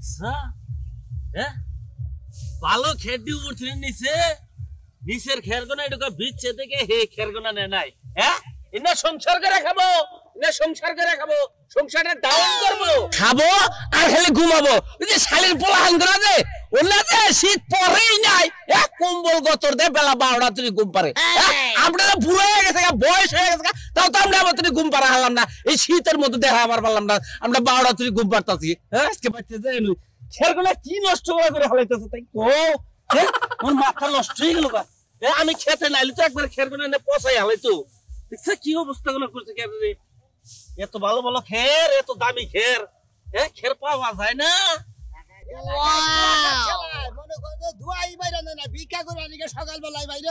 আচ্ছা হ্যাঁ ভালো খেডি উঠছে নিচে নিচের খেরগোনা এটুকু বিচ্ছে থেকে হে খেরগোনা নে নাই হ্যাঁ ইনা সংসার করে খাবো ইনা সংসার করে খাবো সংসারটা ডাউন করবো খাবো আর খালি ঘুমাবো ওই যে শালীর পোলাহান করা যে ওলা যে শীত পরেই নাই এক কম্বল গতর দে বেলা 12টা তুই ঘুম পারে আমরা তো বুড়ো হয়ে গেছে বয়স হয়ে গেছে তাও তো আমরা আবার তুই ঘুম পারা হলাম না এই শীতের মধ্যে দেখা আবার পারলাম না আমরা 12টা তুই ঘুম পারতাছি হ্যাঁ আজকে বাচ্চা যাই খেরগোনা কি নষ্ট করে হালাইতেছে তাই কো ওর মাথা নষ্ট হয়ে গেল গা আমি খেতে নাইলি তো একবার খেরগোনা নে পচাই হালাইতো দেখছ কি অবস্থা গুলো করছে খের রে এত ভালো ভালো খের এত দামি খের খের পাওয়া যায় না মনে করো ধুয়াই বাইরে না ভিক্ষা করে আনিকে সকাল বেলায় বাইরে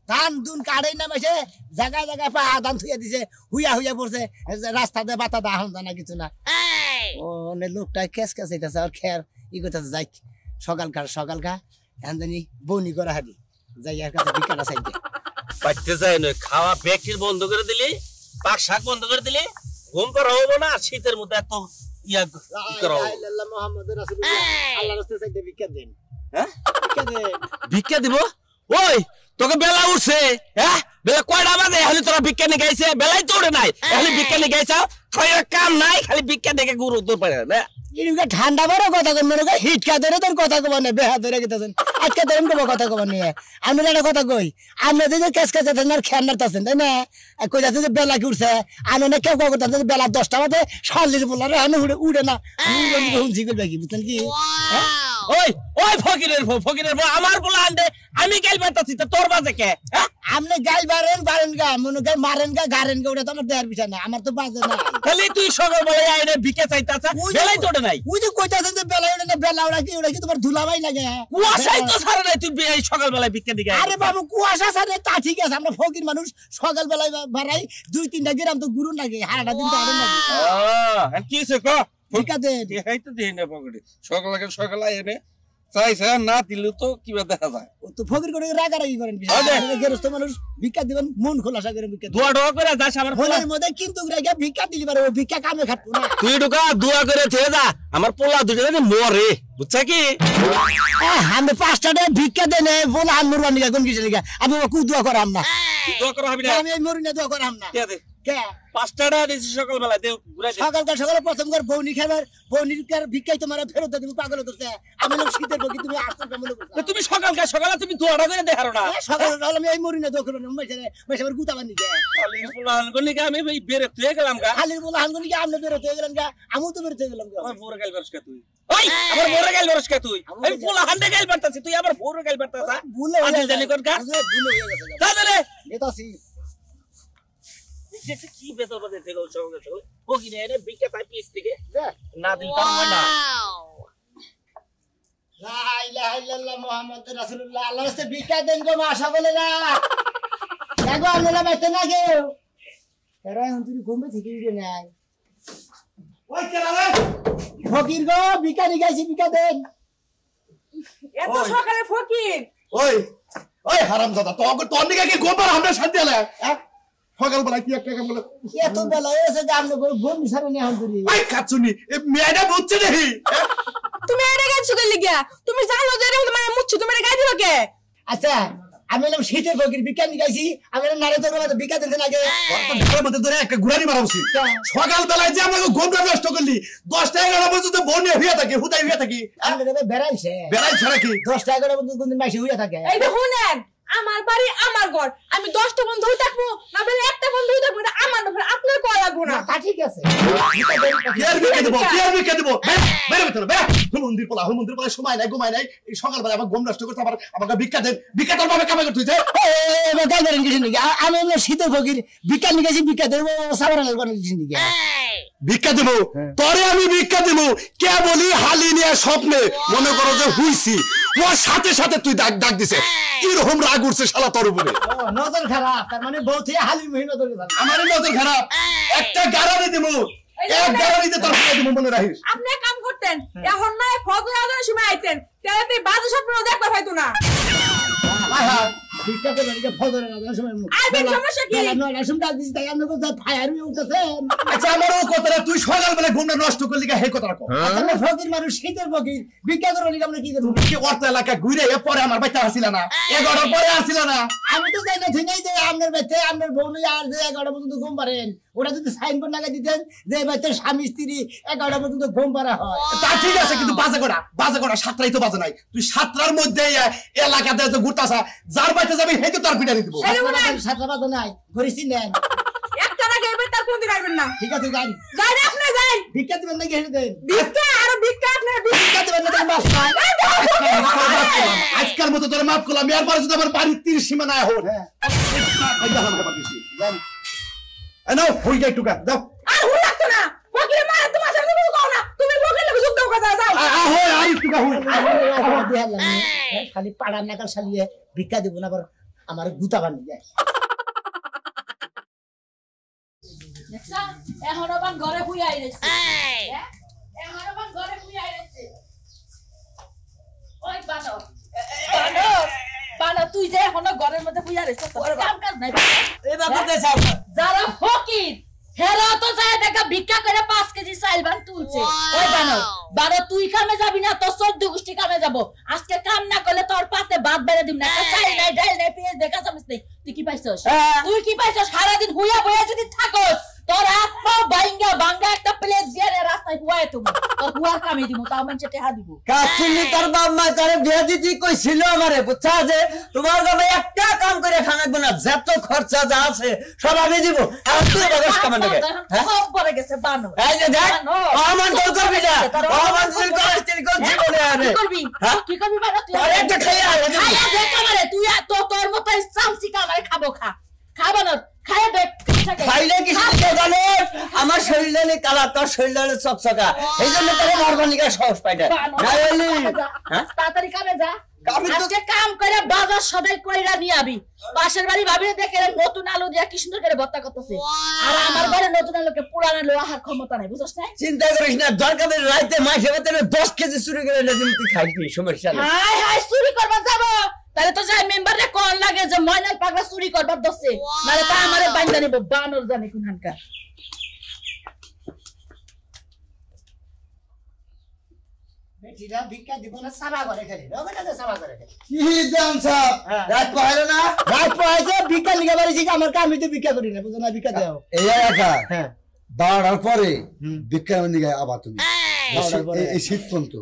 ধান দুন কাড়াই নামাইছে জায়গা জায়গায় পা ধান থুইয়া দিছে হুইয়া হুইয়া পড়ছে রাস্তাতে বাতা দাহন জানা কিছু না ও নে লোকটা কেস কেস হইতাছে আর খের ই করতেছে যাই সকালকা এন্দানি বনি করা হাবি যাই আর কাছে ভিক্ষাটা চাইতে পাইতে যায় না খাওয়া ব্যাগটি বন্ধ করে দিলি পাক শাক বন্ধ করে দিলি ঘুম পারা হবো না শীতের মধ্যে এত ইয়া করো আল্লাহ মুহাম্মদুর রাসূলুল্লাহ আল্লাহর রাস্তায় চাইতে ভিক্ষা দেন হ্যাঁ ভিক্ষা দিব ওই তোকে বেলা উঠছে হ্যাঁ বেলা কয়টা বাজে খালি তোরা ভিক্ষা নিয়ে গাইছে বেলাই তো উঠে নাই খালি ভিক্ষা নিয়ে গাইছ কাম নাই খালি ভিক্ষা দেখে গুরু তোর পারে না ইনুকে ঠান্ডা বড় কথা কই মনে কই হিটকা ধরে তোর কথা কব না বেহা ধরে গেতেছেন আজকে ধরেন কব কথা কব নিয়ে আমি একটা কথা কই আপনি যে কেস কেস আছেন আর খেয়াল নাড়তাছেন তাই না কই যাচ্ছে যে বেলা কি উঠছে আমি না কেউ কথা যে বেলা 10টা বাজে শালির বলারে আমি উড়ে না হুঁজি করবে কি বুঝছেন কি ওই ওই ফকিরের আমার বলা আনতে আমি গাইল বাতাছি তো তোর বাজে কে আপনি গাইল বারেন গা মনে গাই মারেন গা গারেন গা ওটা তো আমার দেয়ার বিষয় না আমার তো বাজে না খালি তুই সকাল বেলায় আইনে ভিক্ষা চাইতাছ বেলাই তোড়ে নাই ওই যে কইতাছেন যে বেলা ওটা না বেলা ওটা কি তোমার ধুলাবাই লাগে কুয়াশাই তো ছাড়ে নাই তুই এই সকাল বেলায় ভিক্ষা দিকে আরে বাবু কুয়াশা ছাড়ে তা ঠিক আছে আমরা ফকির মানুষ সকাল বেলায় বাড়াই 2-3টা গ্রাম তো গুরু লাগে হারাটা দিন তো আরে লাগে আর কি হইছে কো ভিক্ষা দেন এই তো দেই না পকেটে সকাল আইনে চাইছে না দিলে তো কিবা দেখা যায় ও তো ফকির করে রাগারাগি করেন গেরস্ত মানুষ ভিক্ষা দিবেন মন খোলাসা করে ভিক্ষা দোয়া করে যাস আমার ফোনের মধ্যে কিন্তু রাগা ভিক্ষা দিলি পারে ও ভিক্ষা কামে খাটবো না তুই ঢোকা দোয়া করে থে যা আমার পোলা দুজনে মরে বুঝছা কি আমি 5টা ভিক্ষা দেন বলা আন মরবানি কোন কিছু লিগা আমি কু দোয়া করাম না দোয়া করা হবে না আমি মরি না দোয়া করাম না কে 5টা টাকা দিছি সকাল বেলা দেও ঘুরাই দে সকালে প্রথম করে বউনি খাবার বউনির কার ভিক্ষাই তোমার ফেরত দিবি পাগল হতেছে আমি লোক শীতের বকি তুমি আসতে কেমন করছ তুমি সকালে তুমি দোয়াটা করে দেখারো না সকালে আমি এই মরি না দোয়া করব না মেশারে গুতা বানি গে খালি পোলাহান গনি আমি ভাই বেরে তুই গেলাম গা খালি পোলাহান গনি আমনে বেরে তুই গেলাম গা আমু তো বেরে তুই গেলাম গা আমার বড় গাইল বরস কা তুই ওই আমার বড় গাইল বরস কা তুই আমি পোলাহান দে গাইল বারতাছি তুই আবার বড় গাইল বারতাছ ভুলে আদিল জানি কোন কা ভুলে হয়ে গেছে দাদা এতাছি দেখতে কি বেতর বাদে থেকে সকালে বকি নে রে বিকে পাই পিস থেকে না দিল কাম হয় না লা ইলাহা ইল্লাল্লাহ মুহাম্মাদুর রাসূলুল্লাহ আল্লাহর রাস্তায় ভিক্ষা দেন গো মা সকলেরা দেখো আপনারা বাইতে না কেউ এরা এখন তুই ঘুমে থেকে উঠে নাই ওই কেরালে ফকির গো ভিক্ষা নিগাইছি ভিক্ষা দেন এত সকালে ফকির ওই হারামজাদা তোর নিগা কি গোবর আমরা শান্তি আলে সকাল বেলা কি একটা বলে এত বেলা এসে গামলে করে ঘুম সারে নি এখন তুই ওই কাচুনি এ মেয়েটা বুঝছে নাকি তুমি এটা গেছো কে লিগা তুমি জানো যে এরকম তোমার মুচ্ছ তুমি এটা গাই দিলো কে আচ্ছা আমি এলাম শীতের ফকির ভিক্ষা নিগাইছি আমি নারে তোর মধ্যে ভিক্ষা দিতে লাগে তোর মধ্যে ধরে একটা গুড়ানি মারা উচিত সকাল বেলায় যে আমাকে ঘুমটা নষ্ট করলি 10টা 11টা পর্যন্ত বনে হইয়া থাকে হুদাই হইয়া থাকি আমি বেড়াইছে নাকি 10টা 11টা পর্যন্ত কোনদিন মাসি হইয়া থাকে এই যে শুনেন আমার বাড়ি আমার ঘর আমি 10টা বন্ধু হই থাকবো না বলে একটা বন্ধু হই থাকবো আমার ব্যাপার আপনার কল লাগবো না তা ঠিক আছে কি আর ভিক্ষা দেব বেরে বেতন বেরে মন্দির পোলা সময় নাই ঘুমাই নাই এই সকাল বেলা আমাকে ঘুম নষ্ট করতে আমাকে ভিক্ষা দেন ভিক্ষা তোর ভাবে কামাই করতে গাই করেন কিছু নাকি আমি শীতের ফকির ভিক্ষা নিগাইছি ভিক্ষা দেবো সাবানের কোন কিছু নাকি ভিক্ষা দেব তোরে আমি ভিক্ষা দেব কে বলি হালি নিয়ে স্বপ্নে মনে করো যে হুইছি ওর সাথে সাথে তুই ডাক দিছে কিরকম রাগ উঠছে শালা তোর উপরে নজর খারাপ তার মানে বউ থেকে হালির মহিন নজর খারাপ আমার নজর খারাপ একটা গারানি দেব এক গারানিতে তোর ভিক্ষা দেব মনে রাখিস আপনি কাম করতেন এখন না ফজর আজানের সময় আইতেন তাহলে তুই বাজে স্বপ্ন দেখতে পাইতো না ভিক্ষা করে নিকে ফজরে নামাজের সময় আইবেন সমস্যা কি? বেলা 9টার সময় ডাক দিছি তাই আপনি কোথায় ফায়ার হয়ে উঠতেছেন? আচ্ছা আমার ও কথাটা তুই সকালবেলা ঘুমটা নষ্ট করলি হে কথাটা কও আচ্ছা আমরা ফকির মানুষ শীতের ফকির ভিক্ষা করে নিকে আমরা কি করব? কি অর্থ এলাকা ঘুরে পরে আমার বাচ্চা আসিল না 11টার পরে আসিল না আমি তো জানি না ঠিক নাই যে আপনার বাড়িতে আপনার বউ নেই আর যে 11টা পর্যন্ত ঘুম পারেন ওটা যদি সাইনবোর্ড লাগাই দিতেন যে বাড়িতে স্বামী স্ত্রী 11টা পর্যন্ত ঘুম পারা হয় তা ঠিক আছে কিন্তু বাজে করা 7টাই তো বাজে নাই তুই 7টার মধ্যে এলাকাতে যে ঘুরতাছ যার বাড়িতে যাবি হেই তো তার পিটানি দিব সাতটা বাজে নাই ঘুরেছি নেন একটা না গেবে তার কোন দিন আইবেন না ঠিক আছে যাই যাই রে আপনি যাই ভিক্ষা দিবেন নাকি হেঁটে দেন ভিক্ষা আর ভিক্ষা আপনি ভিক্ষা দিবেন না মাস পায় আজকাল মতো তোর মাফ করলাম এরপরে যদি আমার বাড়ির 30 সীমানায় হোক হ্যাঁ এনো হই যায় টুকা দাও আর হুল লাগতো না ফকিরে মারে তোমার সামনে বউ কও না তুমি ফকির লোক যুদ্ধ কথা যাও আহো আই টুকা হই খালি পাড়ার নাকাল শালিয়ে ভিক্ষা দিব না আবার আমার গুতা বানিয়ে যায় দেখছা এখন আবার ঘরে হুই আইছে এখন আবার ঘরে হুই আইছে ওই বানো বানো তুই যে এখন ঘরের মধ্যে হুই আইছে তোর কাম কাজ নাই এই বাবা দে সাহেব যারা ফকির হেরা তো যায় দেখা ভিক্ষা করে 5 কেজি চাইল বান তুলছে ওই বানো তুই কামে যাবি না তোর 14 গোষ্ঠী কামে যাব আজকে কাম না করলে তোর পাতে ভাত বেড়ে দিম না চাইল নাই ডাল নাই পেঁয়াজ দেখা চামচ নেই তুই কি পাইছস সারা দিন হুইয়া বইয়া যদি থাকস তোর হাত পা ভাঙ্গা একটা প্লেট দিয়ে রাস্তায় হুয়ায় তুমি তোর হুয়ার কামে দিব তাও মানুষে টেহা দিব কাচিনি তোর বাপ মা করে বিয়া দিতে কইছিল আমারে বুঝছা যে তোমার বাবা একটা কাম করে খানাকবে না যত খরচা যা আছে সব আমি দিব আর তুই বাগাস কামান লাগে সব পড়ে গেছে বানো এই যে দেখ আমার দল করবি না আমার দিল কষ্টের কোন জীবনে আরে কি করবি বানো তুই আরে একটা খাইয়া দেখ আমারে তুই তো তোর মতো চামচি কামাই খাবো খাবো না খাইয়া দেখ খাইলে কি শিখে জানো আমার শরীরে কালা তোর শরীরে চকচকা এই জন্য তোর মরবানিকা সাহস পাই না নাইলি তাড়াতাড়ি কামে যা আজকে কাম করে বাজার সদাই কইরা নিয়ে আবি পাশের বাড়ি ভাবিরে দেখে নতুন আলু দিয়া কি সুন্দর করে ভর্তা করতেছে আর আমার বাড়ি নতুন আলুকে পুরানো লোয়া হার ক্ষমতা নাই বুঝছস না চিন্তা করিস না দরকার রাইতে মাসে বেতনে 10 কেজি চুরি করে এনে দিবি তুই খাইবি সমস্যা নেই হাই চুরি করবা যাব তাহলে তো যাই মেম্বারে কোন লাগে যে ময়নাল পাগলা চুরি করবার দছে নালে তা আমারে বাইন্দা নিব বানর জানি কোনখানকার বেটিরা ভিক্ষা দিব না সাবা করে খালি রগটাতে সাবা করে খালি কি জান সাহেব রাত পাইলো না রাত পাইছে ভিক্ষা লিখে বাড়িছি আমার কাম হইতে ভিক্ষা করি না বুঝো না ভিক্ষা দাও এই একা হ্যাঁ 12টার পরে ভিক্ষা নিয়ে আবার তুমি 12টার পরে এই শীত পর্যন্ত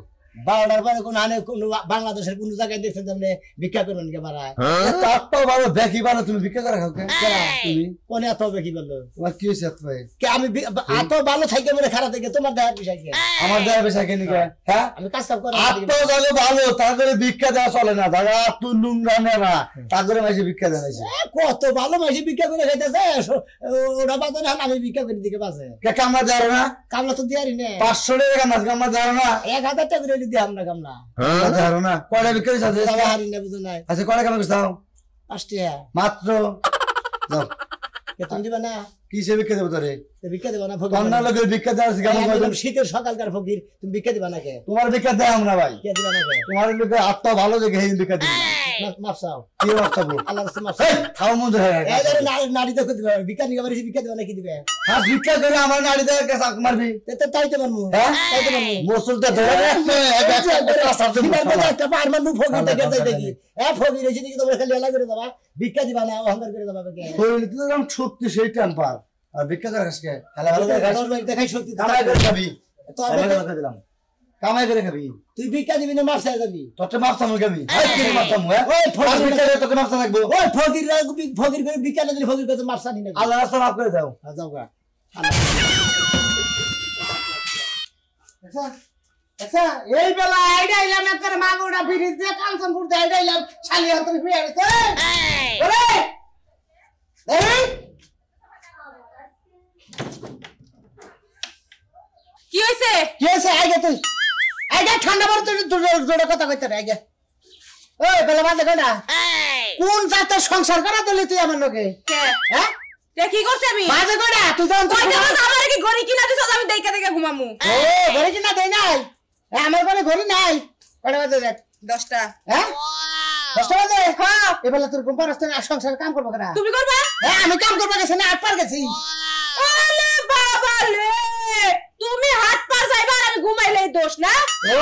12টার পরে কোন আনে কোন বাংলাদেশের কোন জায়গায় দেখছেন আপনি ভিক্ষা করবেন কে বাড়ায় তারটাও ভালো দেখি ভালো তুমি ভিক্ষা করে খাও তুমি কোনে এত হবে কি বললো তোমার কি হয়েছে কে আমি এত ভালো থাইকে মনে খারাপ থেকে তোমার দেখার বিষয় কি আমার দেওয়া বেশা কেন হ্যাঁ আমি কাজ কাম করি আত্ম যাবে ভালো তারপরে ভিক্ষা দেওয়া চলে না তারা আত্ম নোংরা নেরা তারপরে মাসে ভিক্ষা দেওয়াইছে কত ভালো মাসে ভিক্ষা করে খাইতেছে ওরা বাজারে আমি ভিক্ষা করে দিকে বাজে কামলা দেওয়া না কামলা তো দিয়ারি না 500 টাকা মাছ কামলা দেওয়া না 1000 টাকা করে দিয়ে আমরা কামলা দেওয়া না কয়টা ভিক্ষা দিছে হারি না বুঝো নাই আচ্ছা কয়টা কামলা করছাও 5 টাকা মাত্র যাও তুমি দিবা না কিসে ভিক্ষা দেবো তোরে ভিক্ষা দিবা না কন্যা লোকের ভিক্ষা দেওয়া আছে কেমন শীতের সকালকার ফকির তুমি ভিক্ষা দিবা না কে তোমার ভিক্ষা দেয় আমরা ভাই কে দিবা না কে তোমার লোকের আত্মা ভালো দেখে এই ভিক্ষা দিবি মাফ চাও কি বাচ্চা বল আল্লাহর রাস্তায় মাফ খাও মন ধরে এই যে নারী তো দিবা ভিক্ষা নিয়ে বাড়ি ভিক্ষা দিবা না কি দিবে হাস ভিক্ষা করে আমার নাড়ি দেওয়ার কাছে আক মারবি তাই তো মানমু হ্যাঁ তাই তো মানমু মুসলটা ধরে একটা পার মানমু ফকির থেকে যাই দেখি ফকির এসে দেখি তোমরা খালি এলা করে যাবা ভিক্ষা দিবা না অহংকার করে যাবা কে শক্তি সেই টেম্পার আর ভিক্ষা করে খাসকে খালা ভালো করে খাওয়ার বাড়ি দেখাই শক্তি কামাই করে খাবি তো দিলাম কামাই করে খাবি তুই ভিক্ষা দিবি না মাফ চাই যাবি তোতে মাফসামু খাবি কি মাফসামু হ্যাঁ ওই ভিক্ষা দিয়ে তোকে মাফসা লাগবো ওই ফকির করে ভিক্ষা না দিলে ফকির করে মাফ চানি না আল্লাহ রাস্তা মাফ করে দাও যাও গা আচ্ছা এই বেলা আইডাইলাম একবার মাগুড়া ফিরিস দিয়ে কাঞ্চনপুর দিয়ে আইডাইলাম শালি হাত ধরে ফিরে গেছে ওরে এই কি হইছে কি হইছে আইগে তুই আইগে ঠান্ডা পড়ে তুই জোরে কথা কইতে রে আইগে ওই বেলা বাজে কয়টা কোন জাতের সংসার করা দিলি তুই আমার লগে কে হ্যাঁ তে কি করছ আমি বাজে কয়টা তুই যখন কয়টা বাজে আমারে কি ঘড়ি কিনা দিছস আমি দেইকা দেইকা ঘুমামু ও ঘড়ি কিনা দেই নাই আমার ঘরে ঘড়ি নাই কয়টা বাজে দেখ 10টা হ্যাঁ 10টা বাজে হ্যাঁ এবেলা তোর ঘুম পারছ না সংসারে কাম করব কেন তুমি করবা হ্যাঁ আমি কাম করব গেছি না 8 পার গেছি আলে বাবা লে তুমি হাত পা যাইবা আর আমি ঘুমাইলেই দোষ না ও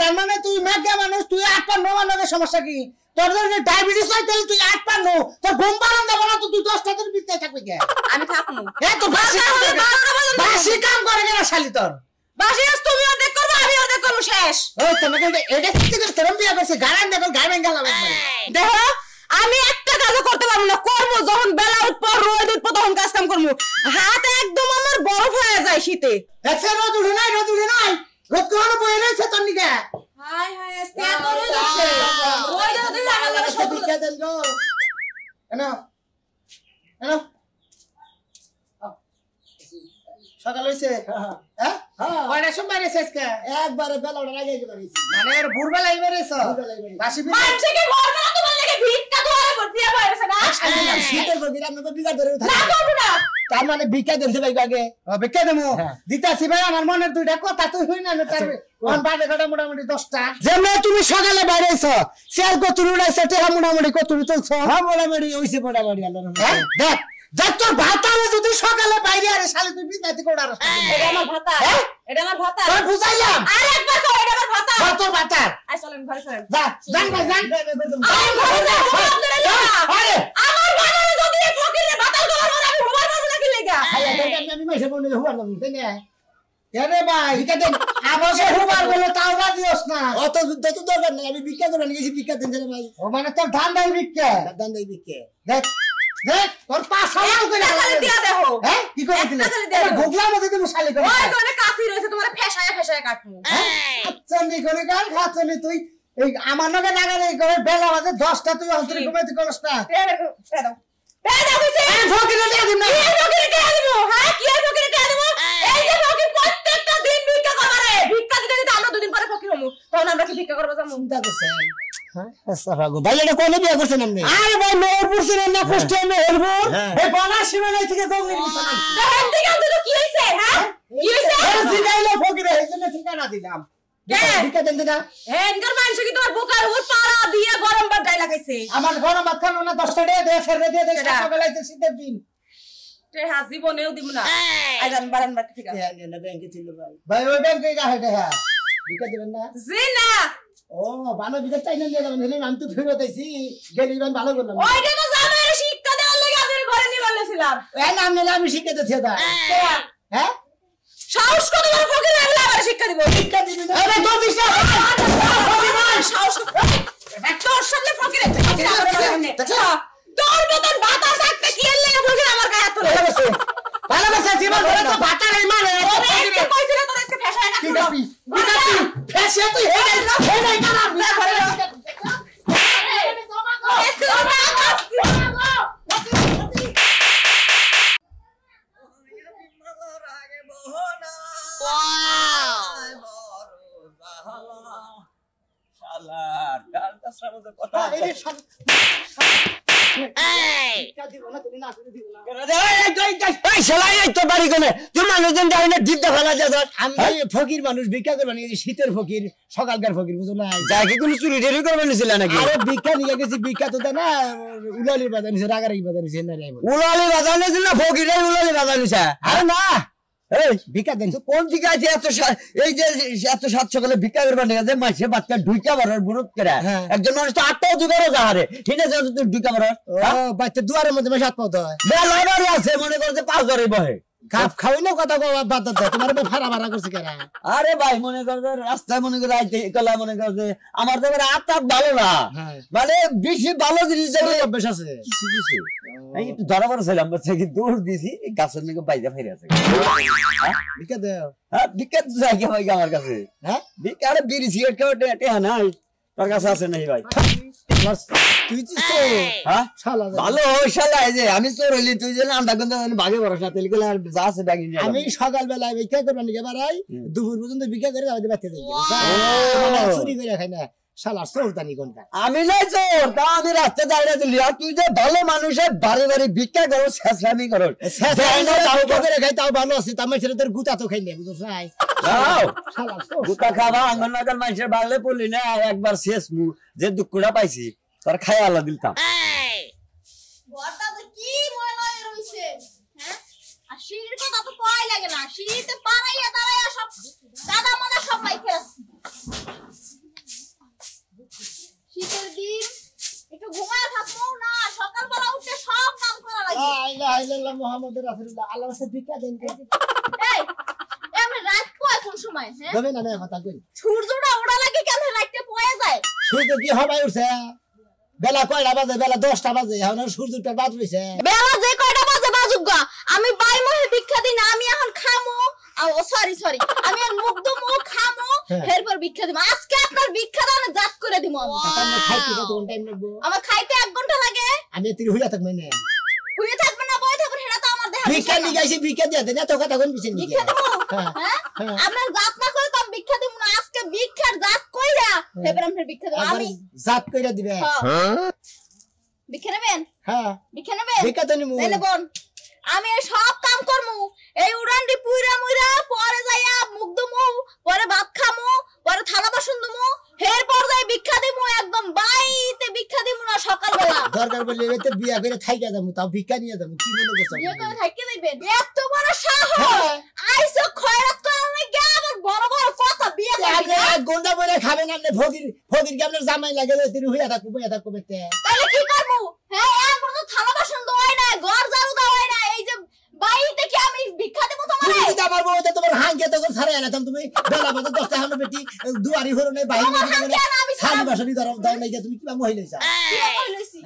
তার মানে তুই মেঘা মানুষ তুই 8 পার নো মানে সমস্যা কি তোর যদি ডায়াবেটিস হয় তাহলে তুই 8 পার নো তোর ঘুম পারন দেব না তো তুই 10টা তোর বিছাই থাকবি কে আমি থাকমু এ তো বাসি কাম করে না শালি তোর বাসি আজ তুমি অর্ধেক করবা আমি অর্ধেক করব শেষ ওই তোমাকে এটা কি করে তেরম বিয়া করছে গারান দেখো গারান গেলাম দেখো আমি একটা কাজ করতে পারবো না করব যখন বেলা উঠব রোদ উঠব তখন কাজ কাম করব হাত একদম আমার বরফ হয়ে যায় শীতে দেখছ রোদ উঠে নাই রোদ কোন বই রইছে তোর নিকে হাই হাই আজকে এত রোদ উঠছে রোদ যদি আমার লাগে সব দিকে দেন গো এনো এনো সকাল হইছে হ্যাঁ কয়টা সময় রেছে আজকে একবারে বেলাটা লাগিয়ে দিবারিছি মানে এর ভোরবেলা আইবারেছ বাসি মানছে কি ভোরবেলা তোমার লাগে ভিক্ষা দুয়ারে ভর্তি হয়ে আছে না শীতের বগিরা আমরা তো বিকার ধরে না করব না তার মানে ভিক্ষা দেন ভাই আগে ভিক্ষা দেবো দিতাছি ভাই আমার মনের দুইটা কথা তুই হই না তার কোন বাজে ঘটা মোটামুটি 10টা যেমন তুমি সকালে বাইরে আইছো শেয়ার কত উড়াইছো টেহা মোটামুটি কত চলছো হ্যাঁ মোটামুটি হইছে মোটামুটি আল্লাহ দেখ দেখ তোর ভাতারে যদি সকালে বাইরে আরে শালি তুই বিদাতি কোড়া রাস্তা এটা আমার ভাতা এটা আমার ভাতা তোর বুঝাইলাম আর একবার কও এটা আমার ভাতা তোর ভাতা আই চলেন ঘরে চলেন যা জান ভাই জান আমি ঘরে যাব আরে আমার বাজারে যদি এই ফকিরের ভাতা দেওয়ার পর আমি হবার পাবো না কি লাগা আয়া তোর আমি মাইছে বনে হুয়ার না তাই না আরে ভাই ভিক্ষা দেন আমাকে হুবার বলে তাও রাজিস না অত যুদ্ধ তো দরকার নাই আমি ভিক্ষা করে নিয়েছি ভিক্ষা দেন রে ভাই ও মানে তোর ধান দাই ভিক্ষা ধান দাই ভিক্ষা দেখ দেখ তোর পাঁচ সাল করে খালি দিয়া দেখো হ্যাঁ কি করে দিলে গোগলা মধ্যে তুমি শালি করে ওই কোনে কাশি রইছে তোমার ফেসায় ফেসায় কাটমু আচ্ছা নি করে গাল খাচ্ছনি তুই এই আমার নামে লাগালে করে বেলা বাজে 10টা তুই অন্তরে ঘুমাইতে করছ না দাও কইছে এই ফকিরে দিয়ে দিম না এই ফকিরে দিয়ে দিব হ্যাঁ কি এই ফকিরে দিয়ে দিব এই যে ফকির প্রত্যেকটা দিন ভিক্ষা করে ভিক্ষা দিতে দিতে আমরা দুদিন পরে ফকির হমু তখন আমরা কি ভিক্ষা করব যামু চিন্তা করছেন হ্যাঁ সারাগো ভাই এটা কোনে বিয়ে করছেন আপনি আরে ভাই মেহেরপুর ছিলেন না কুষ্টিয়া মেহেরপুর এই বানার সীমানা থেকে জঙ্গলি দিছেন দেখেন দিকে তো কি হইছে হ্যাঁ কি হইছে এই জিগাইলো ফকিরে এই জন্য ঠিকানা দিলাম ভিক্ষা দেন না এনকার মানুষ কি তোমার বুকার উপর পাড়া দিয়ে গরম ভাত ডাই লাগাইছে আমার গরম ভাত খানো না 10টা টাকা দিয়ে ফেররে দিয়ে দেয় সকালে আইছে শীতের দিন তে হাজি বনেও দিব না আজ আমি বারান বাট ঠিক আছে না ব্যাংকে ছিল ভাই ভাই ওই ব্যাংকে গা হেটে হ্যাঁ ভিক্ষা দিবেন না জি না ও ভালো ভিক্ষা চাই না নিয়ে যাবেন হলে আমি তো ফেরত আইছি গেলি ভাই ভালো করলাম ওইটা তো জামাইয়ের শিক্ষা দেওয়ার লাগি আপনার ঘরে নিয়ে বলেছিলাম এই নাম নিলে আমি শিখে দিতে দা হ্যাঁ সাহস কত বড় ফকির লাগলে আবার শিক্ষা দিব শিক্ষা দিবি না আরে তো দিছ সাহস তোর সামনে ফকির তোর মতন বাতাস থাকতে কি এর লাগে ফকির আমার গায়ে হাত তোলে ভালোবাসা জীবন ধরে তো বাতার এই মানে ওরে কইছিল তোর আজকে ফেসায় কি কাপি ফেসে তুই হে নাই না ঘরে শালার গাল কাছরার মধ্যে কথা ফকির মানুষ ভিক্ষা করবেন শীতের ফকির সকালকার ফকির বুঝো না যাকে কোনো চুরি টেরি করবে নিছিল নাকি আরে ভিক্ষা নিয়ে গেছি ভিক্ষা তো দেয় না উলালি বাজা নিছে রাগারাগি বাজা নিছে না উলালি বাজানো ছিল না ফকিরে উলালি বাজানো ছে আরে না এই ভিক্ষা দেন কোন দিকে আছে এই যে এত সাত সকালে ভিক্ষা করবার নিয়ে যে মাসে বাচ্চা ঢুইকা বাড়ার বুড়ো করে একজন মানুষ তো 8টাও দুবারও যাহারে ঠিক আছে তুই ঢুইকা বাড়ার ও বাচ্চা দুয়ারের মধ্যে মাস হাত পাও তো বেলা বাড়ি আছে মনে করছে 5 ঘরে বহে খাপ খাওই না কথা কও বাদ দাও তোমার বে ফারা ফারা করছে কেন আরে ভাই মনে করছে রাস্তায় মনে করে আইতে কলা মনে করছে আমার তো আত্মাত ভালো না মানে বেশি ভালো জিনিস অভ্যাস আছে কিছু কিছু এই একটু ধরা পড়া ছিলাম বাচ্চা কি দৌড় দিছি গাছের নিকে বাইরে ফিরে আছে ভিক্ষা দাও হ্যাঁ ভিক্ষা তো যাই ভাই আমার কাছে হ্যাঁ ভিক্ষা আরে বিড়ি সিগারেট খাওয়াতে নাই তোর কাছে আছে নাই ভাই তুই তো হ্যাঁ শালা ভালো শালা এই যে আমি চোর হইলি তুই যে আন্ডা গন্ধ ভাগে বড়স না তেল গেলে আর যা আছে ব্যাগ নিয়ে আমি সকাল বেলায় ভিক্ষা করবার নিয়ে বাড়াই দুপুর পর্যন্ত ভিক্ষা করে আমাদের বাড়তে যাই চুরি করে খাই না শালা চোরতানি কোনটা আমি নাই চোর তা আমি রাস্তা দাঁড়িয়ে দিলি আর তুই যে ভালো মানুষের বাড়ি বাড়ি ভিক্ষা করো শেষরামি করো খাই তাও ভালো আছে তার মাঝে তোর গুতা তো খাই না বুঝছ নাই গুতা খাবা আঙ্গন নাগার মানুষের বাড়লে পড়লি না একবার শেষ মু যে দুঃখটা পাইছি তোর খায় আল্লাহ দিলতাম ঘরটা তো কি ময়লা হয়ে রইছে হ্যাঁ আর সিঁড়ির কথা তো কই লাগে না সিঁড়িতে পাড়াইয়া দাঁড়াইয়া সব দাদা মাদা সব মাইকে আছে শীতের দিন একটু ঘুমায় থাকবো না সকালবেলা উঠে সব কাম করা লাগে লা ইলাহা ইল্লাল্লাহ মুহাম্মাদুর রাসূলুল্লাহ আল্লাহর কাছে ভিক্ষা দেন এই এমন রাত পয় কোন সময় হ্যাঁ দেবেন না কথা কই সূর্যটা ওড়া লাগে কেন রাতে পয় যায় সূর্য কি হবাই উঠছে বেলা কয়টা বাজে বেলা 10টা বাজে এখন সূর্যটা বাদ রইছে বেলা যে কয়টা বাজে বাজুক গা আমি বাই মহে ভিক্ষা দিই না আমি এখন খামু ও সরি আমি আর মুখ দো মুখ খামু এরপর ভিক্ষা দিব আজকে আপনার ভিক্ষা দানে জাত করে দিব আমি খাইতে কত টাইম লাগবে আমার খাইতে 1 ঘন্টা লাগে আমি তুই হইয়া থাকবে না হুইয়ে থাকবে না বই থাকবে সেটা তো আমার দেহ ভিক্ষা নি গাইছি ভিক্ষা দিয়া দেন এত কথা কোন কিছু নি ভিক্ষা দিব হ্যাঁ আপনার জাত না করে কম ভিক্ষা দিব না আজকে ভিক্ষার জাত কইরা এরপর আপনার ভিক্ষা দিব আমি জাত কইরা দিবে ভিক্ষা নেবেন হ্যাঁ ভিক্ষা নেবেন ভিক্ষা তো নিমু তাহলে বোন আমি এই সব কাম করমু এই উড়ান্ডি পুইরা মুইরা পরে যাইয়া মুখ দুমু পরে ভাত খামু পরে থালা বাসন দুমু এরপর যাই ভিক্ষা দিমু একদম বাইতে ভিক্ষা দিমু না সকালবেলা দরকার বললে এতে বিয়া করে থাইকা যামু তাও ভিক্ষা নিয়ে যামু কি মনে করছ বিয়ে করে থাকি দিবেন এত বড় সাহস আইসো খয়রাত করার লাগে আবার বড় বড় কথা বিয়ে করবি না গোন্ডা বলে খাবেন আপনি ফকির কি আপনার জামাই লাগে তুই হইয়া থাকবো বেতে তাহলে কি করবো হ্যাঁ এরপর তো থালা বাসন দোয়াই না ঘর ঝাড়ু দেওয়াই না এই যে বাইতে কি আমি ভিক্ষা দেব তোমারে তুমি তো আমার বউতে তোমার হাঙ্গে তো ছাড়াই না তুমি বেলা বাজে 10টা হলো বেটি দুয়ারি হলো নাই বাইরে খালি বাসনি দাও নাই তুমি কিবা মহিলাইছা কিবা মহিলাইছি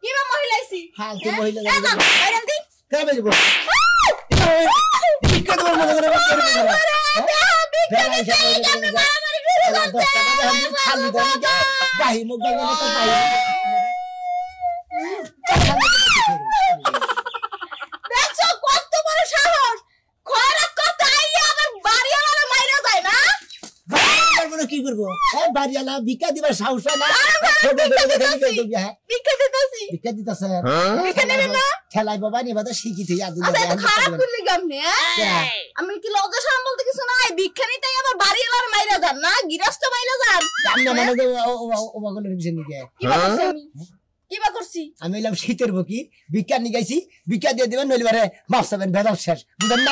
কিবা মহিলাইছি হ্যাঁ কি মহিলা বাইরেন দি কেমন যাব ভিক্ষা দেব মনে করে ভিক্ষা দিতে কেন মারামারি করে যাচ্ছে খালি দাও বাহি মুখ বাগানে তো বাহি দেখছো কত বড় সাহস খয়রাত করতে আইয়া আবার বাড়িওয়ালা মাইরা যায় না বড় কি করব এই বাড়িওয়ালা ভিক্ষা দিবার সাহস না ভিক্ষা দিতেছি ভিক্ষা দিতাছে ভিক্ষা নেবে না খেলাই বাবা নিবা তো শিখি থেকে আদু আচ্ছা এত খারাপ করলি কেমনে আমি কি লজ্জা শরম বলতে কিছু নাই ভিক্ষা নিতে আবার বাড়িওয়ালার মাইরা যান না গৃহস্থ মাইরা যান আমি মনে করি ও বাগলের কিছু নিকে কিবা করছি আমি এলাম শীতের বকি ভিক্ষা নিগাইছি ভিক্ষা দিয়ে দিবেন নইলে বারে মাপ সাবেন ভেদাল শেষ বুঝলেন না